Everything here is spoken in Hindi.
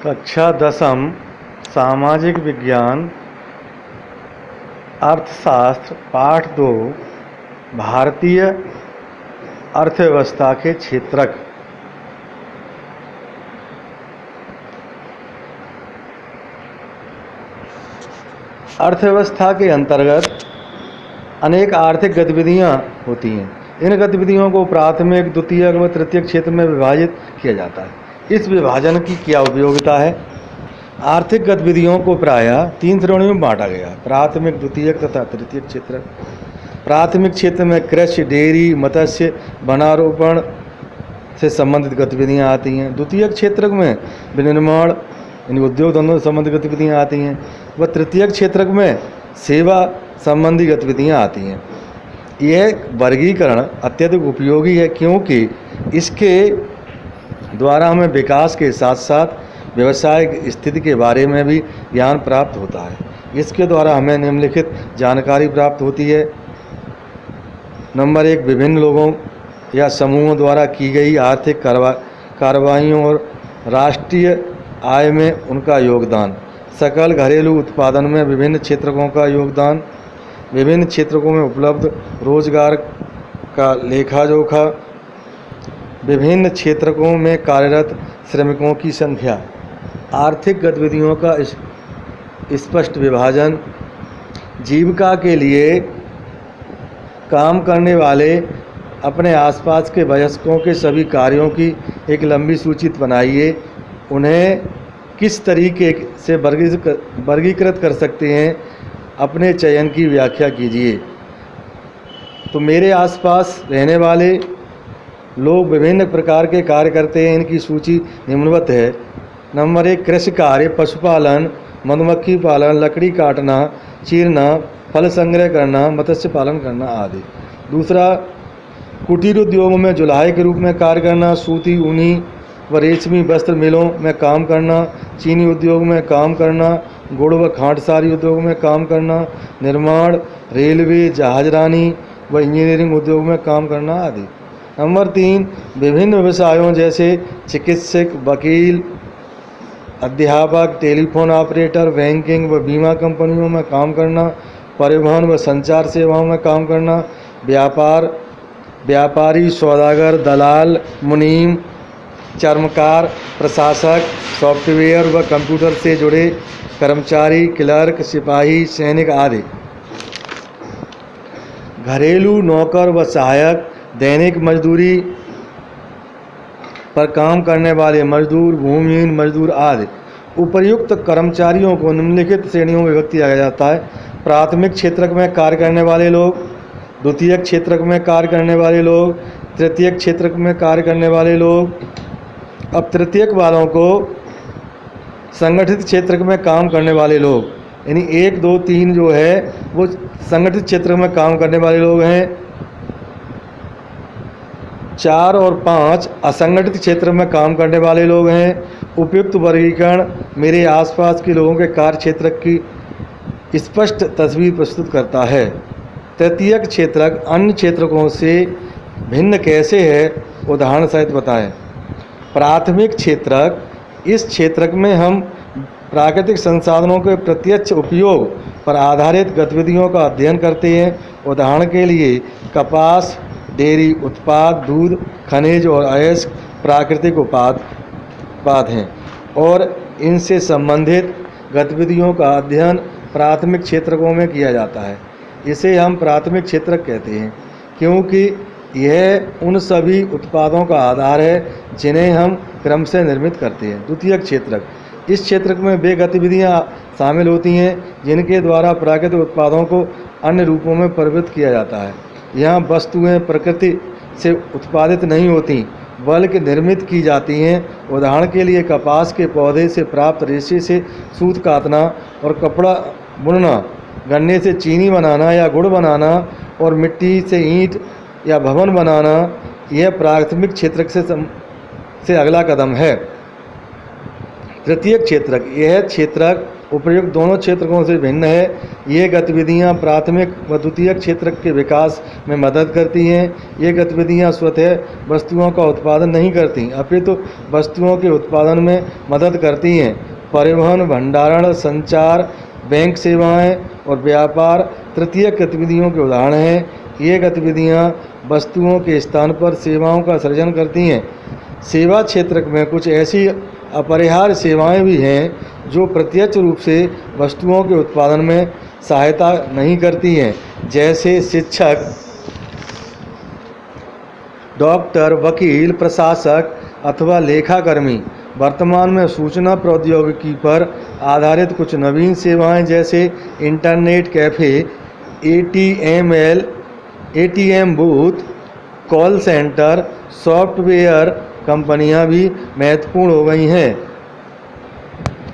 कक्षा 10वीं सामाजिक विज्ञान अर्थशास्त्र पाठ 2 भारतीय अर्थव्यवस्था के क्षेत्रक। अर्थव्यवस्था के अंतर्गत अनेक आर्थिक गतिविधियां होती हैं। इन गतिविधियों को प्राथमिक, द्वितीयक व तृतीयक क्षेत्र में विभाजित किया जाता है। इस विभाजन की क्या उपयोगिता है? आर्थिक गतिविधियों को प्रायः 3 श्रेणियों में बांटा गया: प्राथमिक, द्वितीयक तथा तृतीयक क्षेत्र। प्राथमिक क्षेत्र में कृषि, डेयरी, मत्स्य, वनारोपण से संबंधित गतिविधियां आती हैं। द्वितीयक क्षेत्र में विनिर्माण यानी उद्योग धंधों से संबंधित गतिविधियां आती हैं व तृतीयक क्षेत्र में सेवा संबंधी गतिविधियां आती हैं। यह वर्गीकरण अत्यधिक उपयोगी है क्योंकि इसके द्वारा हमें विकास के साथ साथ व्यवसायिक स्थिति के बारे में भी ज्ञान प्राप्त होता है। इसके द्वारा हमें निम्नलिखित जानकारी प्राप्त होती है। नंबर 1, विभिन्न लोगों या समूहों द्वारा की गई आर्थिक कार्रवाइयों और राष्ट्रीय आय में उनका योगदान। सकल घरेलू उत्पादन में विभिन्न क्षेत्रकों का योगदान। विभिन्न क्षेत्रों में उपलब्ध रोजगार का लेखा जोखा। विभिन्न क्षेत्रों में कार्यरत श्रमिकों की संख्या। आर्थिक गतिविधियों का स्पष्ट विभाजन। जीविका के लिए काम करने वाले अपने आसपास के वयस्कों के सभी कार्यों की एक लंबी सूची बनाइए। उन्हें किस तरीके से वर्गीकृत कर सकते हैं, अपने चयन की व्याख्या कीजिए। तो मेरे आसपास रहने वाले लोग विभिन्न प्रकार के कार्य करते हैं। इनकी सूची निम्नवत है। नंबर 1, कृषि कार्य, पशुपालन, मधुमक्खी पालन, लकड़ी काटना, चीरना, फल संग्रह करना, मत्स्य पालन करना आदि। दूसरा, कुटीर उद्योगों में जुलाहे के रूप में कार्य करना, सूती, ऊनी व रेशमी वस्त्र मिलों में काम करना, चीनी उद्योग में काम करना, गुड़ व खांडसारी उद्योग में काम करना, निर्माण, रेलवे, जहाजरानी व इंजीनियरिंग उद्योग में काम करना आदि। नंबर 3, विभिन्न व्यवसायों जैसे चिकित्सक, वकील, अध्यापक, टेलीफोन ऑपरेटर, बैंकिंग व बीमा कंपनियों में काम करना, परिवहन व संचार सेवाओं में काम करना, व्यापारी, सौदागर, दलाल, मुनीम, चर्मकार, प्रशासक, सॉफ्टवेयर व कंप्यूटर से जुड़े कर्मचारी, क्लर्क, सिपाही, सैनिक आदि। घरेलू नौकर व सहायक, दैनिक मजदूरी पर काम करने वाले मजदूर, भूमिहीन मजदूर आदि। उपर्युक्त कर्मचारियों को निम्नलिखित श्रेणियों में विभक्त किया जाता है: प्राथमिक क्षेत्र में कार्य करने वाले लोग, द्वितीयक क्षेत्र में कार्य करने वाले लोग, तृतीयक क्षेत्र में कार्य करने वाले लोग। अब तृतीयक वालों को संगठित क्षेत्र में काम करने वाले लोग, यानी 1, 2, 3 जो है वो संगठित क्षेत्र में काम करने वाले लोग हैं। 4 और 5 असंगठित क्षेत्र में काम करने वाले लोग हैं। उपयुक्त वर्गीकरण मेरे आसपास के लोगों के कार्य क्षेत्र की स्पष्ट तस्वीर प्रस्तुत करता है। तृतीयक क्षेत्रक अन्य क्षेत्रकों से भिन्न कैसे है, उदाहरण सहित बताएं। प्राथमिक क्षेत्रक, इस क्षेत्रक में हम प्राकृतिक संसाधनों के प्रत्यक्ष उपयोग पर आधारित गतिविधियों का अध्ययन करते हैं। उदाहरण के लिए कपास, डेयरी उत्पाद, दूध, खनिज और अयस्क प्राकृतिक उत्पाद हैं और इनसे संबंधित गतिविधियों का अध्ययन प्राथमिक क्षेत्रकों में किया जाता है। इसे हम प्राथमिक क्षेत्रक कहते हैं क्योंकि यह उन सभी उत्पादों का आधार है जिन्हें हम क्रम से निर्मित करते हैं। द्वितीयक क्षेत्रक, इस क्षेत्र में वे गतिविधियां शामिल होती हैं जिनके द्वारा प्राकृतिक उत्पादों को अन्य रूपों में परिवर्तित किया जाता है। यहाँ वस्तुएं प्रकृति से उत्पादित नहीं होती बल्कि निर्मित की जाती हैं। उदाहरण के लिए कपास के पौधे से प्राप्त रेशे से सूत कातना और कपड़ा बुनना, गन्ने से चीनी बनाना या गुड़ बनाना और मिट्टी से ईंट या भवन बनाना, यह प्राथमिक क्षेत्र से अगला कदम है। तृतीयक क्षेत्रक, यह क्षेत्रक उपयुक्त दोनों क्षेत्रकों से भिन्न है। ये गतिविधियां प्राथमिक व द्वितीयक क्षेत्रक के विकास में मदद करती हैं। ये गतिविधियां स्वतः वस्तुओं का उत्पादन नहीं करती, अपितु वस्तुओं के उत्पादन में मदद करती हैं। परिवहन, भंडारण, संचार, बैंक सेवाएं और व्यापार तृतीयक गतिविधियों के उदाहरण हैं। ये गतिविधियां वस्तुओं के स्थान पर सेवाओं का सृजन करती हैं। सेवा क्षेत्रक में कुछ ऐसी अपरिहार्य सेवाएं भी हैं जो प्रत्यक्ष रूप से वस्तुओं के उत्पादन में सहायता नहीं करती हैं, जैसे शिक्षक, डॉक्टर, वकील, प्रशासक अथवा लेखाकर्मी। वर्तमान में सूचना प्रौद्योगिकी पर आधारित कुछ नवीन सेवाएं जैसे internet cafe, ATM booth, call centre, software कंपनियां भी महत्वपूर्ण हो गई हैं।